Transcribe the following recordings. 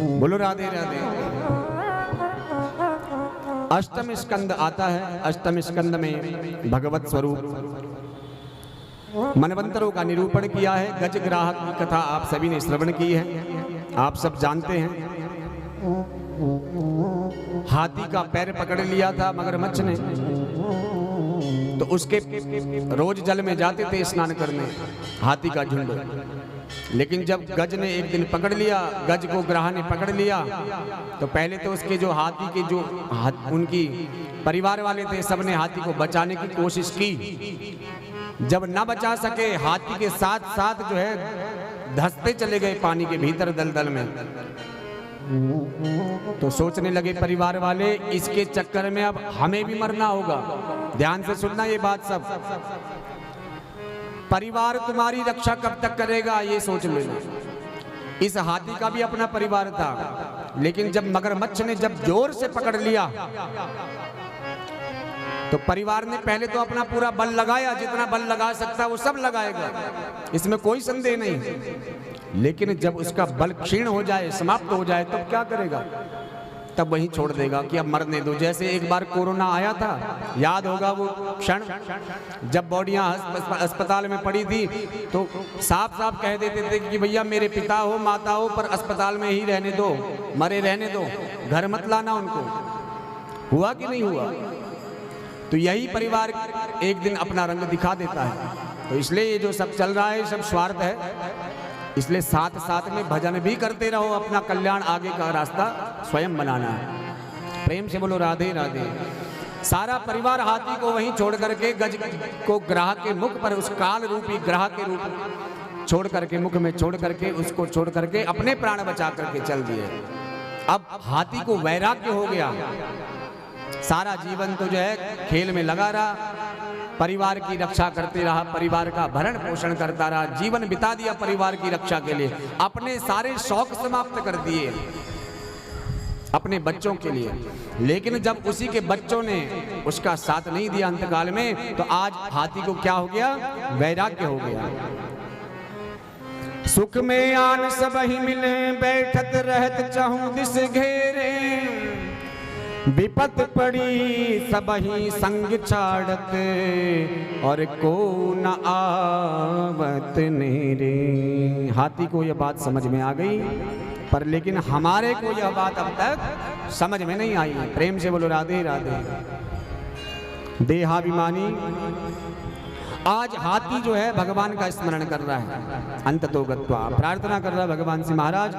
बोलो राधे राधे। अष्टम स्कंद आता है। अष्टम स्कंद में भगवत स्वरूप मनवंतरों का निरूपण किया है। गजग्राहक की कथा आप सभी ने श्रवण की है, आप सब जानते हैं। हाथी का पैर पकड़ लिया था मगरमच्छ ने, तो उसके रोज जल में जाते थे स्नान करने हाथी का झुंड। लेकिन जब गज ने एक दिन पकड़ लिया, गज को ग्राह ने पकड़ लिया, तो पहले तो उसके जो हाथी के जो उनकी परिवार वाले थे सबने हाथी को बचाने की कोशिश की। जब न बचा सके, हाथी के साथ साथ जो है धंसते चले गए पानी के भीतर दलदल में। तो सोचने लगे परिवार वाले, इसके चक्कर में अब हमें भी मरना होगा। ध्यान से सुनना ये बात सब। परिवार तुम्हारी रक्षा कब तक करेगा ये सोच लेना। इस हाथी का भी अपना परिवार था, लेकिन जब मगरमच्छ ने जब जोर से पकड़ लिया तो परिवार ने पहले तो अपना पूरा बल लगाया, जितना बल लगा सकता वो सब लगाएगा, इसमें कोई संदेह नहीं। लेकिन जब उसका बल क्षीण हो जाए, समाप्त हो जाए, तब क्या करेगा? तब वहीं छोड़ देगा कि अब मरने दो। जैसे एक बार कोरोना आया था, याद होगा वो क्षण जब बॉडियां अस्पताल में पड़ी थी, तो साफ साफ कह देते थे कि भैया मेरे पिता हो माता हो पर अस्पताल में ही रहने दो, मरे रहने दो, घर मत लाना उनको। हुआ कि नहीं हुआ? तो यही परिवार एक दिन अपना रंग दिखा देता है। तो इसलिए ये जो सब चल रहा है सब स्वार्थ है, इसलिए साथ साथ में भजन भी करते रहो, अपना कल्याण आगे का रास्ता स्वयं बनाना है। प्रेम से बोलो राधे राधे। सारा परिवार हाथी को वहीं छोड़ करके गज को ग्राह के मुख पर, उस काल रूपी ग्राह के रूप छोड़ करके, मुख में छोड़ करके, उसको छोड़ करके अपने प्राण बचा करके चल दिए। अब हाथी को वैराग्य हो गया, सारा जीवन तो जो है खेल में लगा रहा, परिवार की रक्षा करते रहा, परिवार का भरण पोषण करता रहा, जीवन बिता दिया परिवार की रक्षा के लिए, अपने सारे शौक समाप्त कर दिए अपने बच्चों के लिए। लेकिन जब उसी के बच्चों ने उसका साथ नहीं दिया अंतकाल में, तो आज हाथी को क्या हो गया? वैराग्य हो गया। सुख में आन सब ही मिले, बैठत रहत चाहूं दिस घेरे, विपत पड़ी सब ही संग छाड़त, और को न आवत नेरे। हाथी को यह बात समझ में आ गई, पर लेकिन हमारे को यह बात अब तक समझ में नहीं आई। प्रेम से बोलो राधे राधे। देहाभिमानी आज हाथी जो है भगवान का स्मरण कर रहा है, अंततो गत्वा प्रार्थना कर रहा है भगवान से, महाराज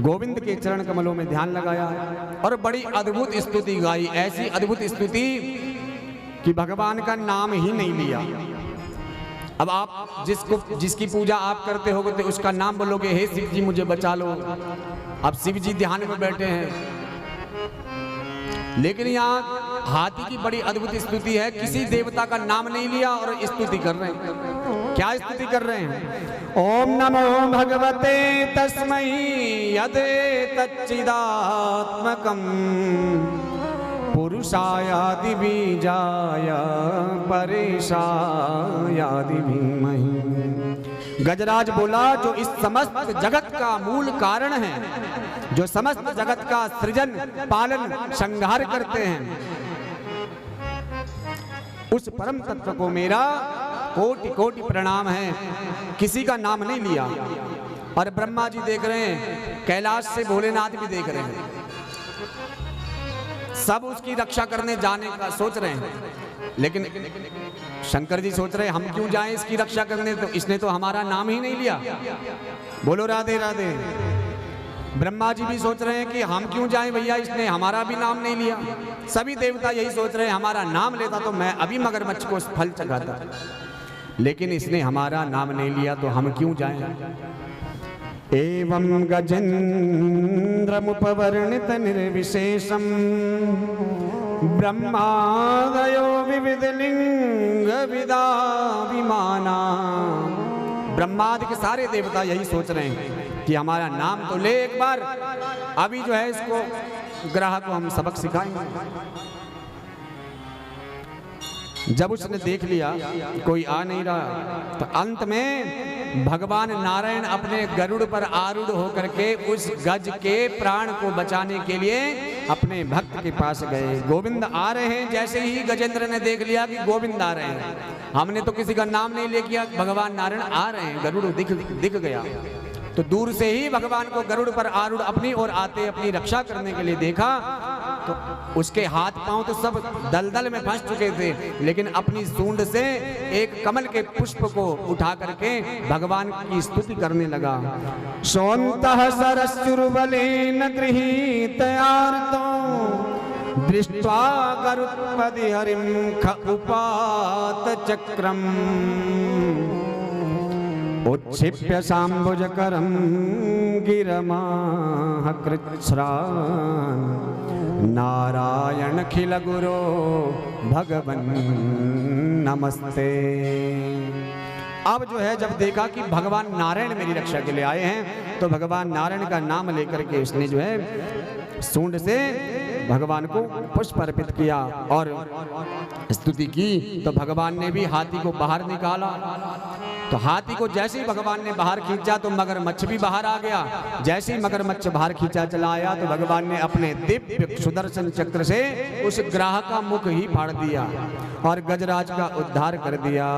गोविंद के चरण कमलों में ध्यान लगाया और बड़ी अद्भुत स्तुति गाई, ऐसी अद्भुत स्तुति कि भगवान का नाम ही नहीं लिया। अब आप जिसकी पूजा आप करते होगे तो उसका नाम बोलोगे, हे शिव जी मुझे बचा लो। अब शिव जी ध्यान में बैठे हैं, लेकिन यहाँ हाथी की बड़ी अद्भुत स्तुति है, किसी देवता का नाम नहीं लिया और स्तुति कर रहे हैं। क्या स्तुति कर रहे हैं? ओम नमो भगवते तस्मै यदे तच्चिदात्मकं पुरुषायादि बीजाय परेशायादि धीमहि। गजराज बोला, जो इस समस्त जगत का मूल कारण है, जो समस्त जगत का सृजन पालन संहार करते हैं, उस परम तत्व को मेरा कोटि कोटि प्रणाम है। किसी का नाम नहीं लिया। और ब्रह्मा जी देख रहे हैं, कैलाश से भोलेनाथ भी देख रहे हैं, सब उसकी रक्षा करने जाने का सोच रहे हैं। लेकिन शंकर जी सोच रहे हैं, हम क्यों जाएं इसकी रक्षा करने, तो इसने तो हमारा नाम ही नहीं लिया। बोलो राधे राधे। ब्रह्मा जी भी सोच रहे हैं कि हम क्यों जाएं भैया, इसने हमारा भी नाम नहीं लिया। सभी देवता यही सोच रहे हैं, हमारा नाम लेता तो मैं अभी मगरमच्छ को फल चढ़ाता, लेकिन इसने हमारा नाम नहीं लिया तो हम क्यों जाएं। एवं गजेन्द्रमुपवर्णित निर्विशेषम ब्रह्मादयो विविध लिंग विदाभिमाना। ब्रह्मादि के सारे देवता यही सोच रहे हैं कि हमारा नाम तो ले एक बार, अभी जो है इसको ग्राह को हम सबक सिखाएंगे। जब उसने देख लिया कोई आ नहीं रहा, तो अंत में भगवान नारायण अपने गरुड़ पर आरूढ़ होकर के उस गज के प्राण को बचाने के लिए अपने भक्त के पास गए। गोविंद आ रहे हैं, जैसे ही गजेंद्र ने देख लिया कि गोविंद आ रहे हैं, हमने तो किसी का नाम नहीं ले किया, भगवान नारायण आ रहे हैं, गरुड़ दिख गया। तो दूर से ही भगवान को गरुड़ पर आरूढ़ अपनी ओर आते अपनी रक्षा करने के लिए देखा, तो उसके हाथ पांव तो सब दलदल में फंस चुके थे, लेकिन अपनी सूंड से एक कमल के पुष्प को उठा करके भगवान की स्तुति करने लगा। सोन्तः सरस्सुरबलेन गृहीतयार्तो दृष्ट्वा गरुत्पदि हरिं ख उपात चक्रम् उच्छिप्य साम्बुजकरं गिरमाह कृच्छ्रान् नारायण गुरो भगवन् नमस्ते। अब जो है जब देखा कि भगवान नारायण मेरी रक्षा के लिए आए हैं, तो भगवान नारायण का नाम लेकर के उसने जो है सूंड से भगवान को पुष्प अर्पित किया और स्तुति की। तो भगवान ने भी हाथी को बाहर निकाला। तो हाथी को जैसे ही भगवान ने बाहर खींचा तो मगरमच्छ भी बाहर आ गया। जैसे ही मगरमच्छ बाहर खींचा चला आया तो भगवान ने अपने दिव्य सुदर्शन चक्र से उस ग्राह का मुख ही फाड़ दिया और गजराज का उद्धार कर दिया।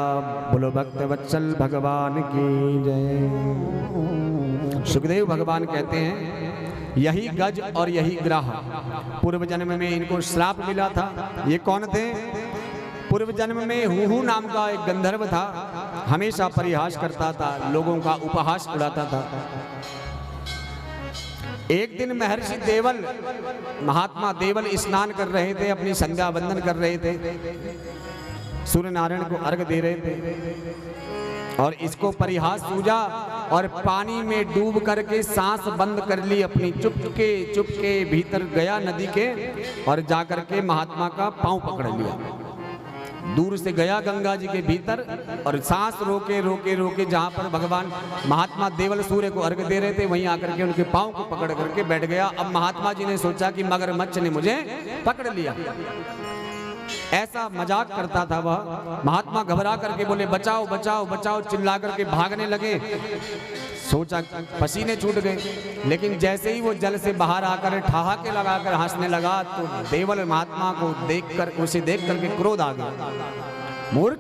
बोलो भक्त वत्सल भगवान की जय। सुखदेव भगवान कहते हैं यही गज और यही ग्राह पूर्व जन्म में इनको श्राप मिला था। ये कौन थे? पूर्व जन्म में हुहू नाम का एक गंधर्व था, हमेशा परिहास करता था, लोगों का उपहास उड़ाता था। एक दिन महर्षि देवल, महात्मा देवल स्नान कर रहे थे, अपनी संध्या वंदन कर रहे थे, सूर्य नारायण को अर्घ दे रहे थे और इसको परिहास सूझा और पानी में डूब करके सांस बंद कर ली अपनी, चुपके भीतर गया नदी के और जाकर के महात्मा का पांव पकड़ लिया। दूर से गया गंगा जी के भीतर और सांस रोके जहां पर भगवान महात्मा देवल सूर्य को अर्घ दे रहे थे वहीं आकर के उनके पांव को पकड़ करके बैठ गया। अब महात्मा जी ने सोचा कि मगरमच्छ ने मुझे पकड़ लिया, ऐसा मजाक करता था वह। महात्मा घबरा करके बोले बचाओ बचाओ बचाओ, चिल्ला करके भागने लगे। सोचा पसीने छूट गए, लेकिन जैसे ही वो जल से बाहर आकर ठहाके लगाकर हंसने लगा तो देवल महात्मा को देखकर, उसे देख करके क्रोध आ गया। मूर्ख,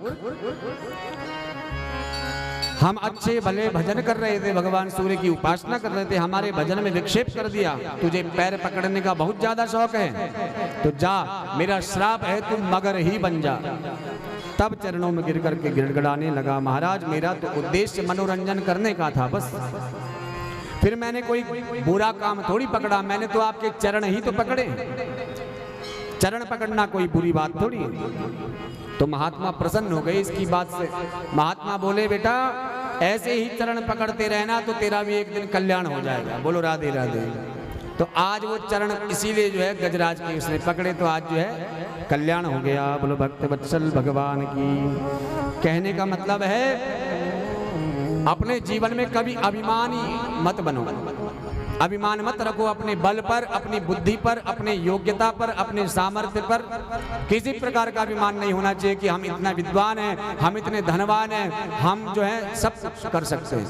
हम अच्छे भले भजन कर रहे थे, भगवान सूर्य की उपासना कर रहे थे, हमारे भजन में विक्षेप कर दिया। तुझे पैर पकड़ने का बहुत ज्यादा शौक है तो जा, मेरा श्राप है, तुम मगर ही बन जा। तब चरणों में गिर करके गिड़गिड़ाने लगा, महाराज मेरा तो उद्देश्य मनोरंजन करने का था बस, फिर मैंने कोई बुरा काम थोड़ी पकड़ा, मैंने तो आपके चरण ही तो पकड़े, चरण पकड़ना कोई बुरी बात थोड़ी है। तो महात्मा प्रसन्न हो गए इसकी बात से। महात्मा बोले बेटा ऐसे ही चरण पकड़ते रहना तो तेरा भी एक दिन कल्याण हो जाएगा। बोलो राधे राधे। तो आज वो चरण इसीलिए जो है गजराज के उसने पकड़े तो आज जो है कल्याण हो गया। बोलो भक्त वत्सल भगवान की। कहने का मतलब है अपने जीवन में कभी अभिमानी मत बनो, अभिमान मत रखो अपने बल पर, अपनी बुद्धि पर, अपने योग्यता पर, अपने सामर्थ्य पर। किसी प्रकार का अभिमान नहीं होना चाहिए कि हम इतना विद्वान हैं, हम इतने धनवान हैं, हम जो है सब कुछ कर सकते हैं।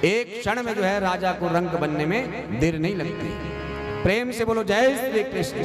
एक क्षण में जो है राजा को रंक बनने में देर नहीं लगती। प्रेम से बोलो जय श्री कृष्ण।